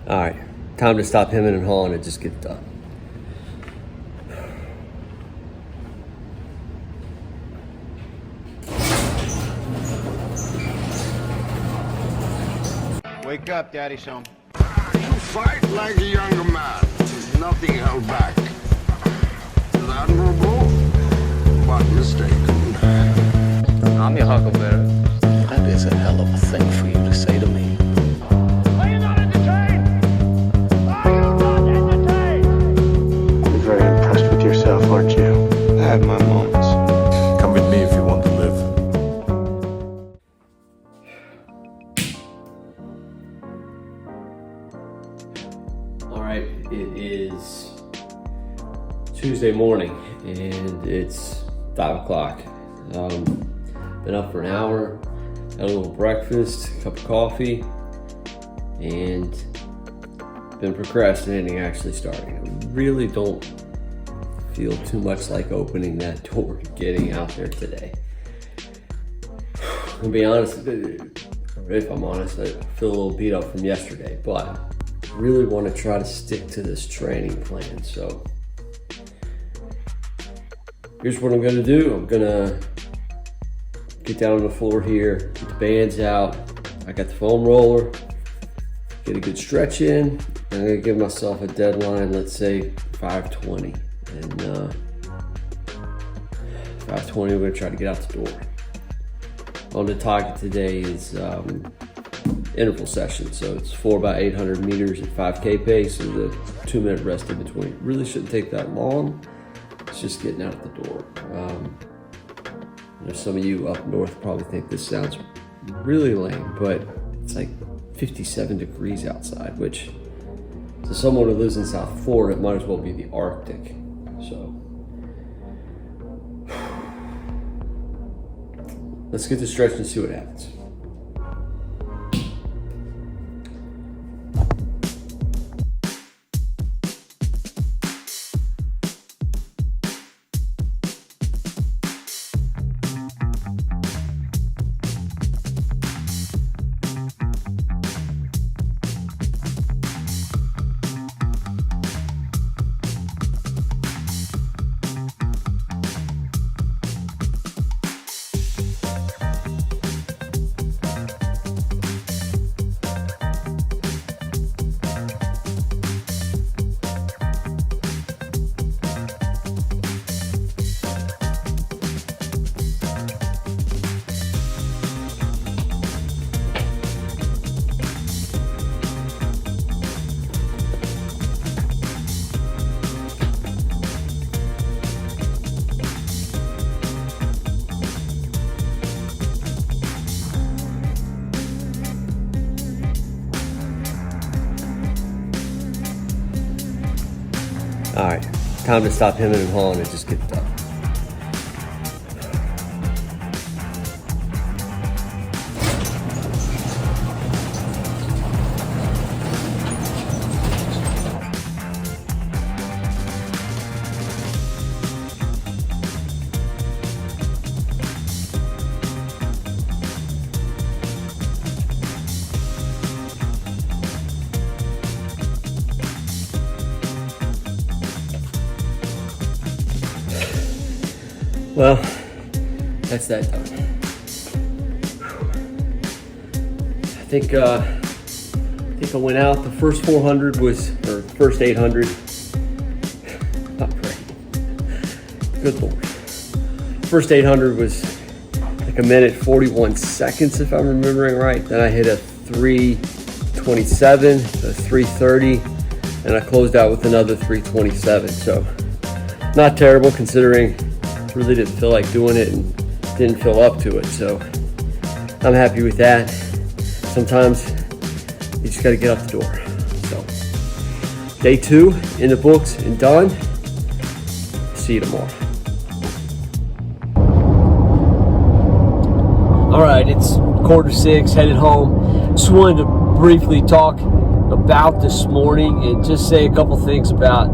All right, time to stop hemming and hawing and just get it done. Wake up, Daddy's home. You fight like a younger man. Nothing held back. Admirable, but mistaken. I'm your huckleberry. That is a hell of a thing for you to say to me. Are you not entertained? Are you not entertained? You're very impressed with yourself, aren't you? I have my moments. Come with me if you want to live. All right, it is Tuesday morning and it's 5 o'clock. Been up for an hour, had a little breakfast, a cup of coffee, and been procrastinating actually starting. I really don't feel too much like opening that door, getting out there today. I'll be honest, if I'm honest, I feel a little beat up from yesterday, but I really want to try to stick to this training plan. So here's what I'm going to do. I'm going to get down on the floor here, get the bands out. I got the foam roller, get a good stretch in. I'm going to give myself a deadline, let's say 5:20. And 5:20, we're going to try to get out the door. On the target today is interval session. So it's 4 by 800 meters at 5K pace with a 2-minute rest in between. It really shouldn't take that long. It's just getting out the door. Some of you up north probably think this sounds really lame, but it's like 57 degrees outside, which to someone who lives in South Florida, it might as well be the Arctic. So let's get the stretch and see what happens. All right, time to stop hemming and hawing and just get it done. Well, that's that done. I think I went out. The first 400 was, or first 800. Not great. Good Lord. First 800 was like 1:41 if I'm remembering right. Then I hit a 3:27, a 3:30, and I closed out with another 3:27. So not terrible considering really didn't feel like doing it and didn't feel up to it. So I'm happy with that. Sometimes you just got to get out the door. So day 2 in the books and done. See you tomorrow. All right, it's 5:45, headed home. Just wanted to briefly talk about this morning and just say a couple things about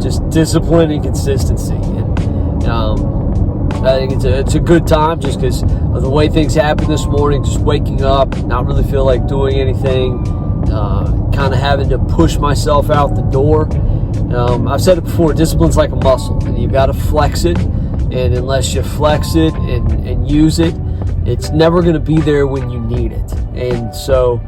just discipline and consistency. And I think it's a good time just because of the way things happened this morning, just waking up, not really feel like doing anything. kind of having to push myself out the door. I've said it before, discipline's like a muscle, and you've got to flex it, and unless you flex it and use it, it's never going to be there when you need it. And so,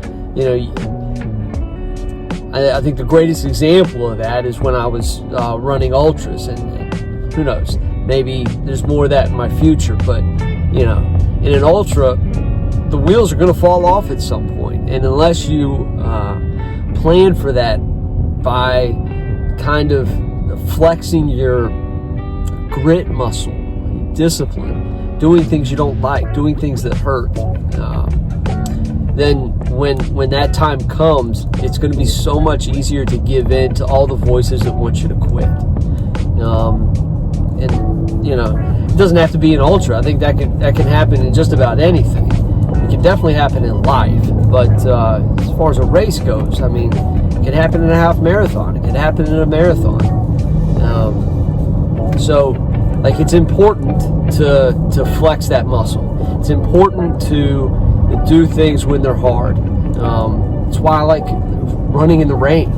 I think the greatest example of that is when I was running ultras, and who knows, maybe there's more of that in my future, but in an ultra, the wheels are going to fall off at some point, and unless you plan for that by kind of flexing your grit muscle, discipline, doing things you don't like, doing things that hurt, then when that time comes, it's going to be so much easier to give in to all the voices that want you to quit. It doesn't have to be an ultra. I think that can happen in just about anything. It can definitely happen in life, but as far as a race goes, I mean, it can happen in a half marathon. It can happen in a marathon. So, it's important to flex that muscle. It's important to do things when they're hard. That's why I like running in the rain.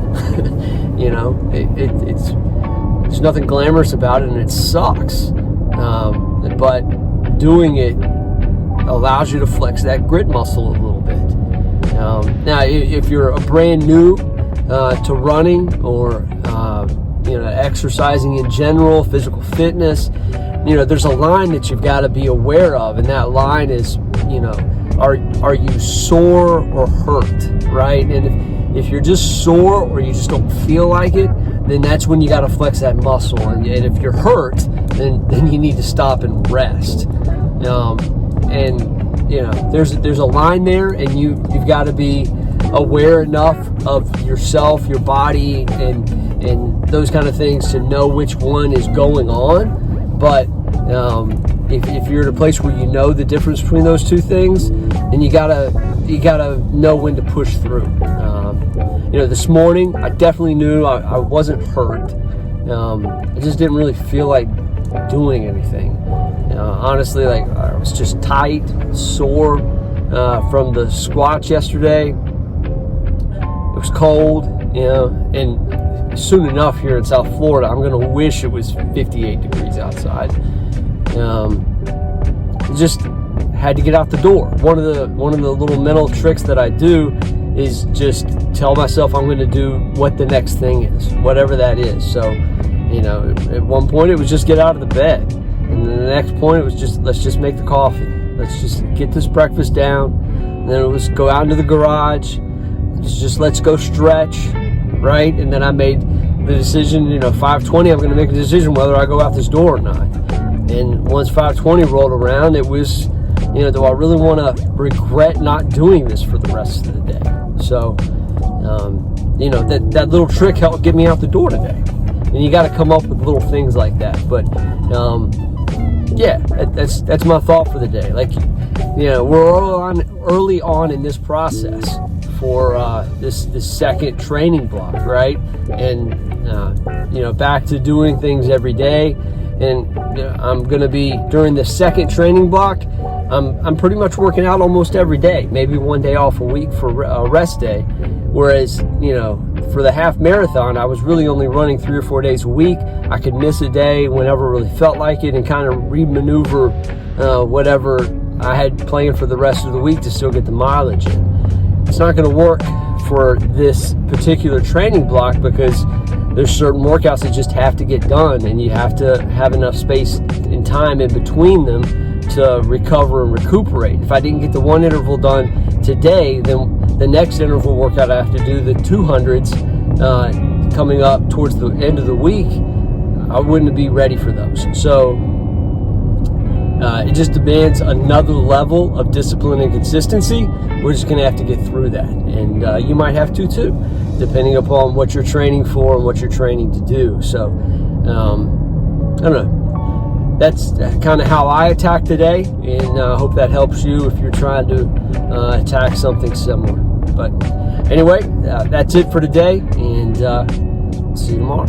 There's nothing glamorous about it, and it sucks. But doing it allows you to flex that grit muscle a little bit. Now, if you're a brand new to running or exercising in general, physical fitness, there's a line that you've got to be aware of, and that line is, are you sore or hurt, right? And if you're just sore or you just don't feel like it, then that's when you got to flex that muscle. And if you're hurt, then you need to stop and rest. There's a line there, and you've got to be aware enough of yourself, your body, and those kind of things to know which one is going on. But if you're at a place where you know the difference between those two things, then you gotta know when to push through. This morning I definitely knew I wasn't hurt. I just didn't really feel like doing anything. Honestly, I was just tight, sore from the squats yesterday. It was cold, and soon enough here in South Florida, I'm gonna wish it was 58 degrees outside. Just had to get out the door. One of the little mental tricks that I do is just tell myself I'm going to do what the next thing is, whatever that is. So, at one point it was just get out of the bed, and then the next point it was just let's just make the coffee. Let's just get this breakfast down. And then it was go out into the garage. Just let's go stretch, right? And then I made the decision. 5:20. I'm going to make a decision whether I go out this door or not. And once 5:20 rolled around, it was, do I really want to regret not doing this for the rest of the day? So, that little trick helped get me out the door today. And you got to come up with little things like that. But, that's my thought for the day. We're early on in this process for this second training block, right? And, back to doing things every day. And I'm going to be, during the second training block, I'm pretty much working out almost every day, maybe one day off a week for a rest day. Whereas, for the half marathon, I was really only running 3 or 4 days a week. I could miss a day whenever it really felt like it and kind of remaneuver whatever I had planned for the rest of the week to still get the mileage in. It's not going to work for this particular training block because there's certain workouts that just have to get done, and you have to have enough space and time in between them to recover and recuperate. If I didn't get the one interval done today, then the next interval workout I have to do, the 200s, coming up towards the end of the week, I wouldn't be ready for those. So it just demands another level of discipline and consistency. We're just going to have to get through that. And you might have to too, depending upon what you're training for and what you're training to do. So, I don't know. That's kind of how I attack today. And I hope that helps you if you're trying to attack something similar. But anyway, that's it for today. And see you tomorrow.